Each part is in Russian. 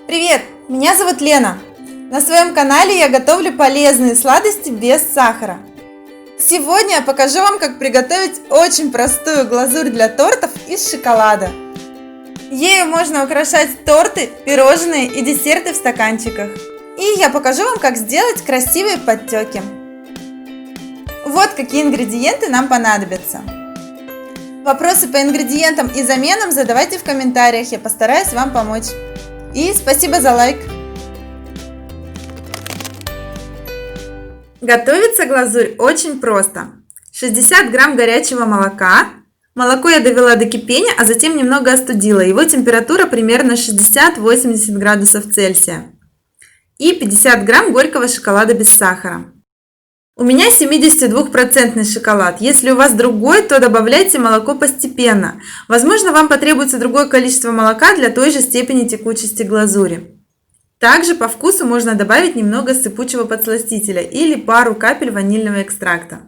Привет! Меня зовут Лена. На своем канале я готовлю полезные сладости без сахара. Сегодня я покажу вам, как приготовить очень простую глазурь для тортов из шоколада. Ею можно украшать торты, пирожные и десерты в стаканчиках. И я покажу вам, как сделать красивые подтеки. Вот какие ингредиенты нам понадобятся. Вопросы по ингредиентам и заменам задавайте в комментариях, я постараюсь вам помочь. И спасибо за лайк! Готовится глазурь очень просто. 60 грамм горячего молока. Молоко я довела до кипения, а затем немного остудила. Его температура примерно 60-80 градусов Цельсия. И 50 грамм горького шоколада без сахара. У меня 72% шоколад. Если у вас другой, то добавляйте молоко постепенно. Возможно, вам потребуется другое количество молока для той же степени текучести глазури. Также по вкусу можно добавить немного сыпучего подсластителя или пару капель ванильного экстракта.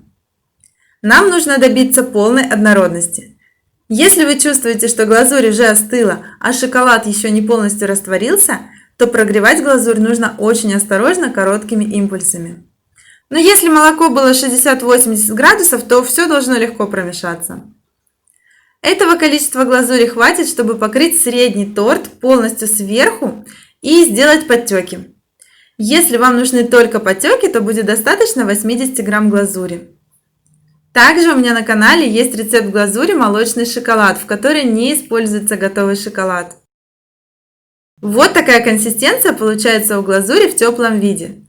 Нам нужно добиться полной однородности. Если вы чувствуете, что глазурь уже остыла, а шоколад еще не полностью растворился, то прогревать глазурь нужно очень осторожно, короткими импульсами. Но если молоко было 60-80 градусов, то все должно легко промешаться. Этого количества глазури хватит, чтобы покрыть средний торт полностью сверху и сделать подтеки. Если вам нужны только подтеки, то будет достаточно 80 грамм глазури. Также у меня на канале есть рецепт глазури молочный шоколад, в которой не используется готовый шоколад. Вот такая консистенция получается у глазури в теплом виде.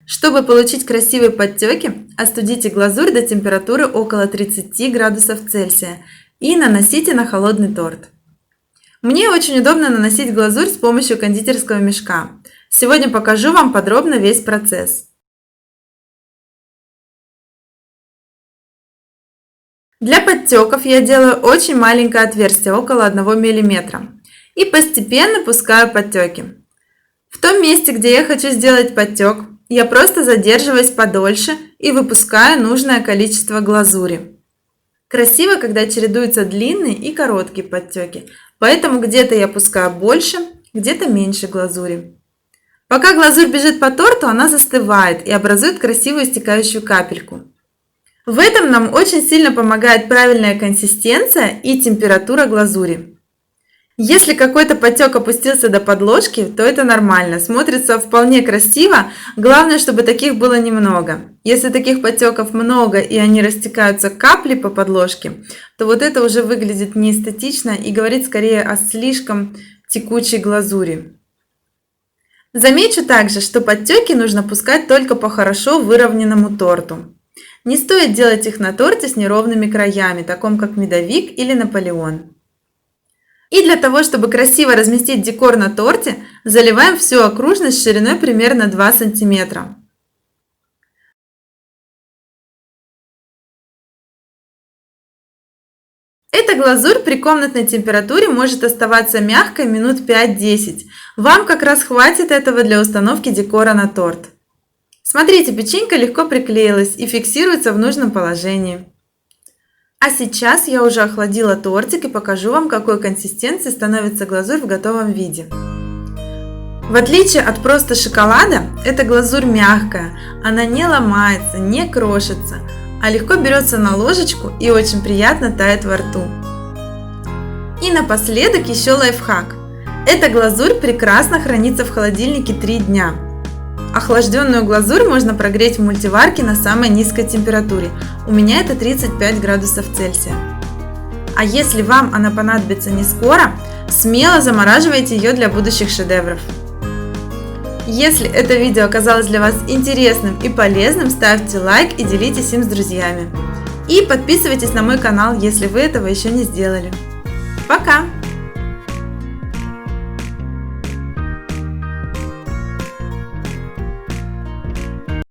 Чтобы получить красивые подтеки, остудите глазурь до температуры около 30 градусов Цельсия и наносите на холодный торт. Мне очень удобно наносить глазурь с помощью кондитерского мешка. Сегодня покажу вам подробно весь процесс. Для подтеков я делаю очень маленькое отверстие, около 1 мм, и постепенно пускаю подтеки. В том месте, где я хочу сделать подтек, я просто задерживаюсь подольше и выпускаю нужное количество глазури. Красиво, когда чередуются длинные и короткие подтеки, поэтому где-то я пускаю больше, где-то меньше глазури. Пока глазурь бежит по торту, она застывает и образует красивую стекающую капельку. В этом нам очень сильно помогает правильная консистенция и температура глазури. Если какой-то подтек опустился до подложки, то это нормально, смотрится вполне красиво, главное, чтобы таких было немного. Если таких подтеков много и они растекаются капли по подложке, то вот это уже выглядит неэстетично и говорит скорее о слишком текучей глазури. Замечу также, что подтеки нужно пускать только по хорошо выровненному торту. Не стоит делать их на торте с неровными краями, таком как медовик или Наполеон. И для того, чтобы красиво разместить декор на торте, заливаем всю окружность шириной примерно 2 см. Эта глазурь при комнатной температуре может оставаться мягкой минут 5-10. Вам как раз хватит этого для установки декора на торт. Смотрите, печенька легко приклеилась и фиксируется в нужном положении. А сейчас я уже охладила тортик и покажу вам, какой консистенции становится глазурь в готовом виде. В отличие от просто шоколада, эта глазурь мягкая, она не ломается, не крошится, а легко берется на ложечку и очень приятно тает во рту. И напоследок еще лайфхак. Эта глазурь прекрасно хранится в холодильнике 3 дня. Охлажденную глазурь можно прогреть в мультиварке на самой низкой температуре. У меня это 35 градусов Цельсия. А если вам она понадобится не скоро, смело замораживайте ее для будущих шедевров. Если это видео оказалось для вас интересным и полезным, ставьте лайк и делитесь им с друзьями. И подписывайтесь на мой канал, если вы этого еще не сделали. Пока!